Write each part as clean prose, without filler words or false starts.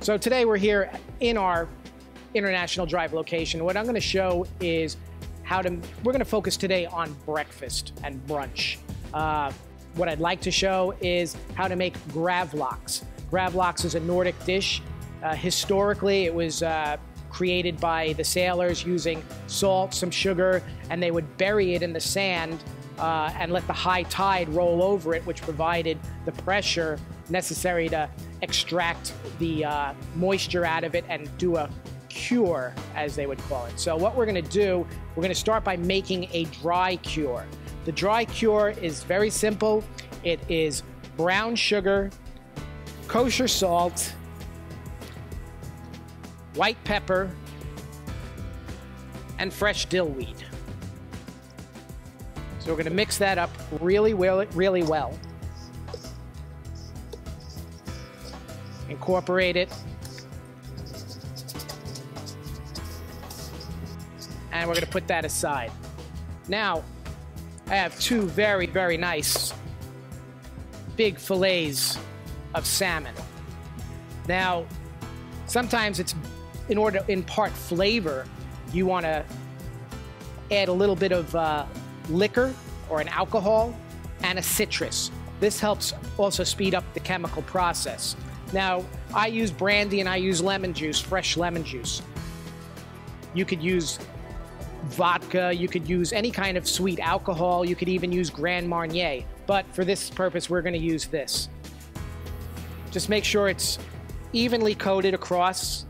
So today we're here in our International Drive location. What I'm going to show is we're going to focus today on breakfast and brunch. What I'd like to show is how to make Gravlax. Gravlax is a Nordic dish. Historically, it was created by the sailors using salt, some sugar, and they would bury it in the sand and let the high tide roll over it, which provided the pressure necessary to extract the moisture out of it and do a cure, as they would call it. So what we're going to do, we're going to start by making a dry cure. The dry cure is very simple. It is brown sugar, kosher salt, white pepper, and fresh dill weed. So we're going to mix that up really well. Incorporate it. And we're going to put that aside. Now, I have two very, very nice big fillets of salmon. Now, sometimes it's in order to impart flavor, you want to add a little bit of liquor or an alcohol and a citrus. This helps also speed up the chemical process. Now, I use brandy and I use lemon juice, fresh lemon juice. You could use vodka, you could use any kind of sweet alcohol, you could even use Grand Marnier. But for this purpose, we're going to use this. Just make sure it's evenly coated across.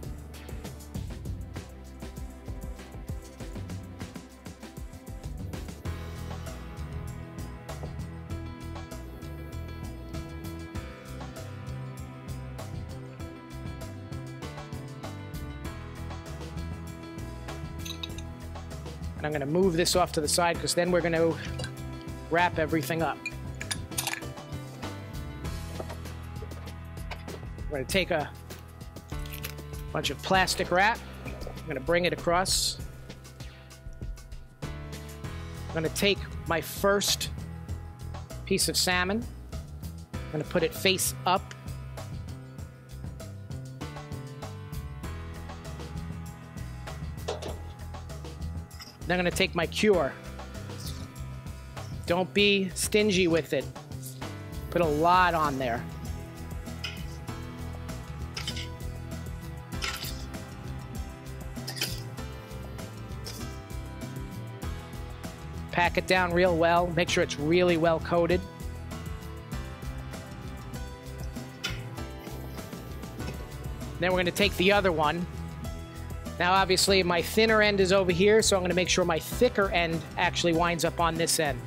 I'm going to move this off to the side because then we're going to wrap everything up. We're going to take a bunch of plastic wrap. I'm going to bring it across. I'm going to take my first piece of salmon. I'm going to put it face up. Then I'm going to take my cure. Don't be stingy with it. Put a lot on there. Pack it down real well. Make sure it's really well coated. Then we're going to take the other one. Now, obviously, my thinner end is over here, so I'm going to make sure my thicker end actually winds up on this end.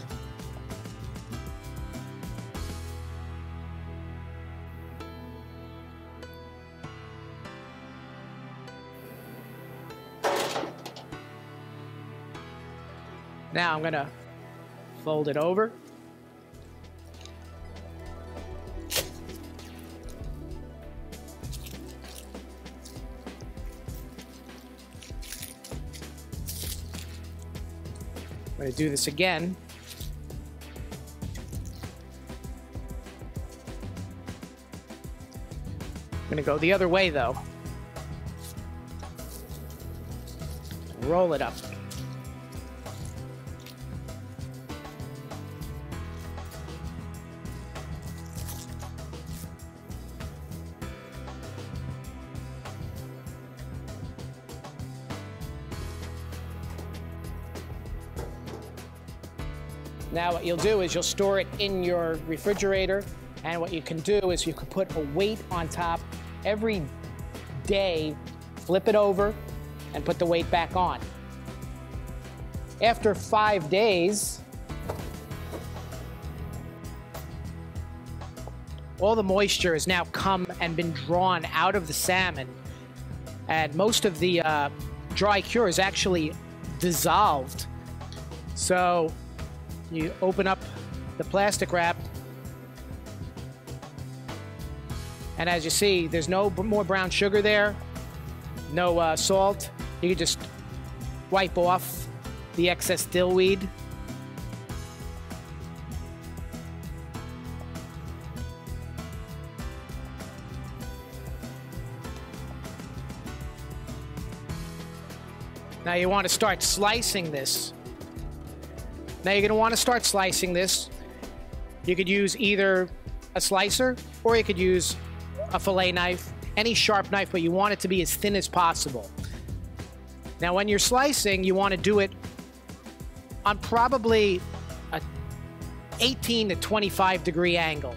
Now I'm going to fold it over. I'm going to do this again. I'm going to go the other way, though. Roll it up. Now what you'll do is you'll store it in your refrigerator, and what you can do is you can put a weight on top every day, flip it over, and put the weight back on. After 5 days, all the moisture has now come and been drawn out of the salmon, and most of the dry cure is actually dissolved. So you open up the plastic wrap, and as you see, there's no more brown sugar there, no salt. You can just wipe off the excess dill weed. Now you want to start slicing this. Now you're going to want to start slicing this. You could use either a slicer or you could use a fillet knife, any sharp knife, but you want it to be as thin as possible. Now when you're slicing, you want to do it on probably a 18 to 25 degree angle.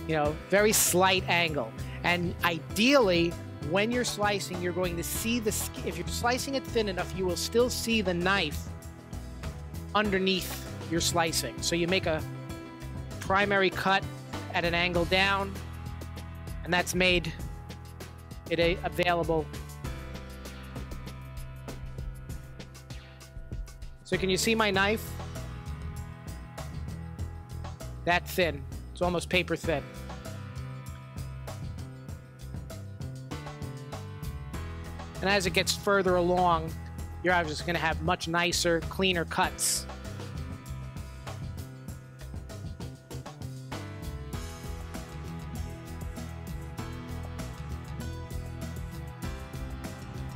You know, very slight angle. And ideally, when you're slicing, you're going to see the skin. If you're slicing it thin enough, you will still see the knife underneath your slicing. So you make a primary cut at an angle down, and that's made it available. So can you see my knife? That thin. It's almost paper thin. And as it gets further along, you're obviously going to have much nicer, cleaner cuts.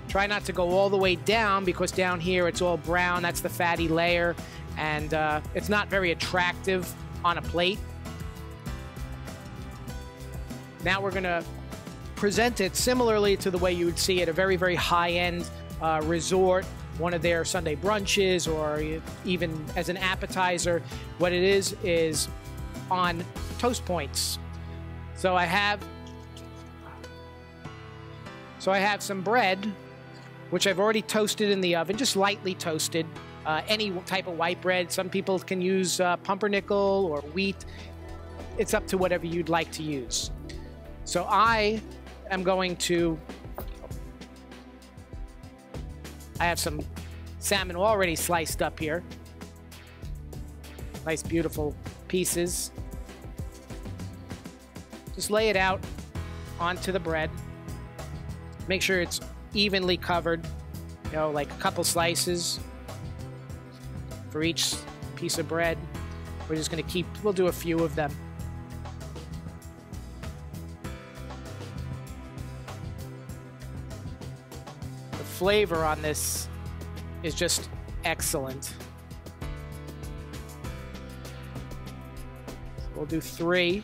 Try not to go all the way down, because down here it's all brown. That's the fatty layer, and it's not very attractive on a plate. Now we're going to present it similarly to the way you would see at a very, very high-end resort, one of their Sunday brunches, or even as an appetizer. What it is on toast points. So I have some bread, which I've already toasted in the oven, just lightly toasted. Any type of white bread. Some people can use pumpernickel or wheat. It's up to whatever you'd like to use. So I have some salmon already sliced up here. Nice, beautiful pieces. Just lay it out onto the bread. Make sure it's evenly covered, you know, like a couple slices for each piece of bread. We're just going to we'll do a few of them. The flavor on this is just excellent. So we'll do 3.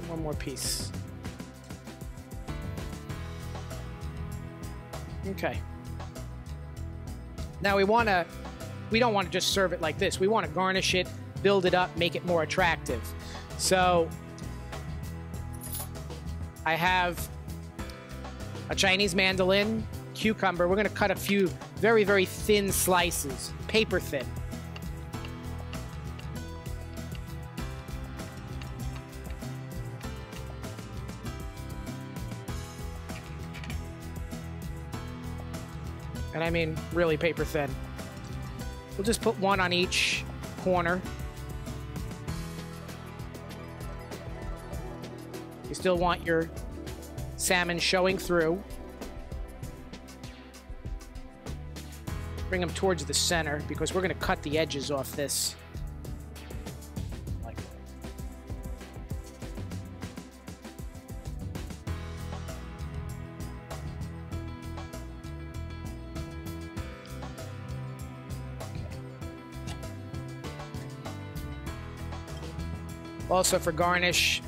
One more piece. Okay. Now we don't want to just serve it like this. We want to garnish it, build it up, make it more attractive. So I have a Chinese mandolin, cucumber. We're going to cut a few very, very thin slices, paper thin. And I mean really paper thin. We'll just put one on each corner. You still want your salmon showing through. Bring them towards the center, because we're going to cut the edges off this. Like that. Also for garnish,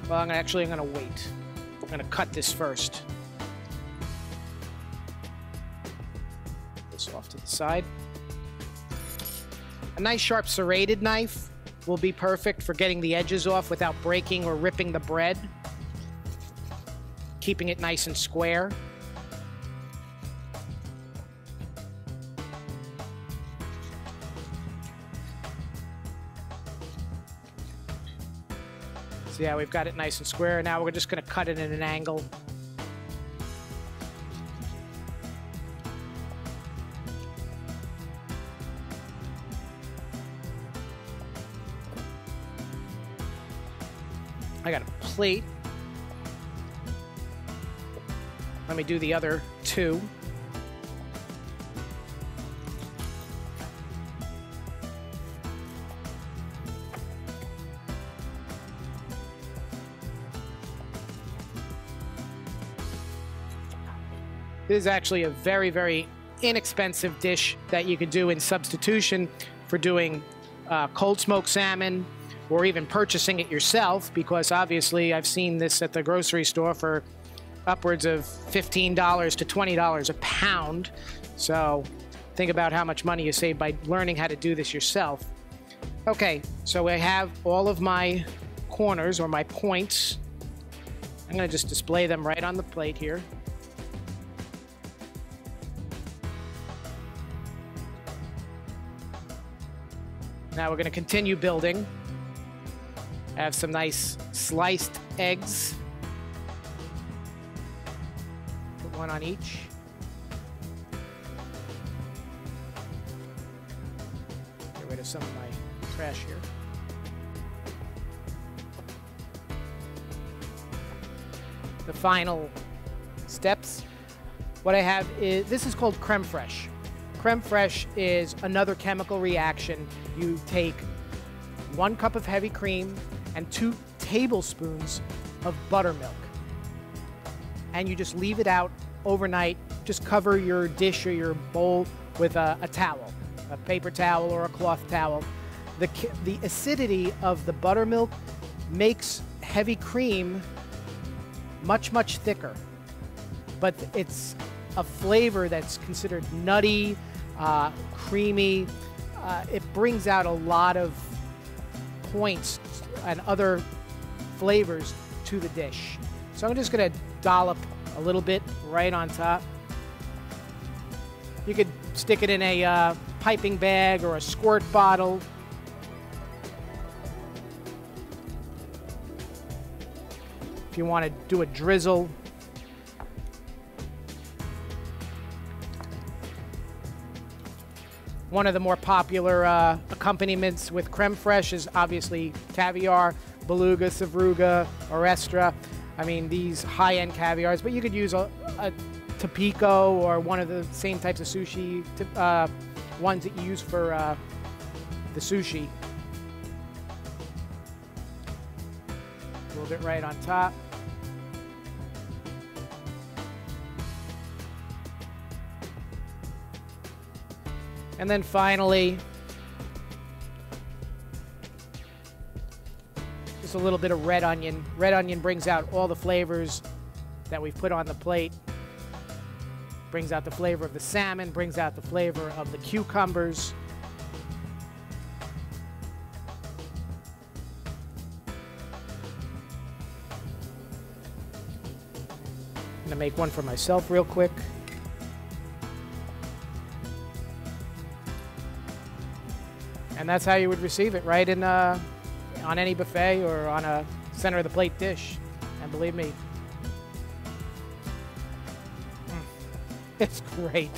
well, I'm going to wait. I'm going to cut this first. This off to the side. A nice sharp serrated knife will be perfect for getting the edges off without breaking or ripping the bread. Keeping it nice and square. So yeah, we've got it nice and square. Now we're just going to cut it at an angle. I got a plate. Let me do the other 2. This is actually a very, very inexpensive dish that you could do in substitution for doing cold smoked salmon, or even purchasing it yourself, because obviously I've seen this at the grocery store for upwards of $15 to $20 a pound. So think about how much money you save by learning how to do this yourself. Okay, so I have all of my corners, or my points. I'm going to just display them right on the plate here. Now we're going to continue building. I have some nice sliced eggs. Put one on each. Get rid of some of my trash here. The final steps. What I have is, this is called creme fraiche. Creme fraiche is another chemical reaction. You take 1 cup of heavy cream and 2 tablespoons of buttermilk, and you just leave it out overnight. Just cover your dish or your bowl with a towel, a paper towel or a cloth towel. The acidity of the buttermilk makes heavy cream much, much thicker, but it's a flavor that's considered nutty, creamy. It brings out a lot of points and other flavors to the dish. So I'm just going to dollop a little bit right on top. You could stick it in a piping bag or a squirt bottle. If you want to do a drizzle. One of the more popular accompaniments with creme fraiche is obviously caviar, beluga, sevruga, orestra. I mean, these high-end caviars, but you could use a Tampico or one of the same types of sushi ones that you use for the sushi. A little bit right on top. And then finally, just a little bit of red onion. Red onion brings out all the flavors that we've put on the plate. Brings out the flavor of the salmon, brings out the flavor of the cucumbers. I'm gonna make one for myself real quick. And that's how you would receive it, right in on any buffet or on a center of the plate dish. And believe me, it's great.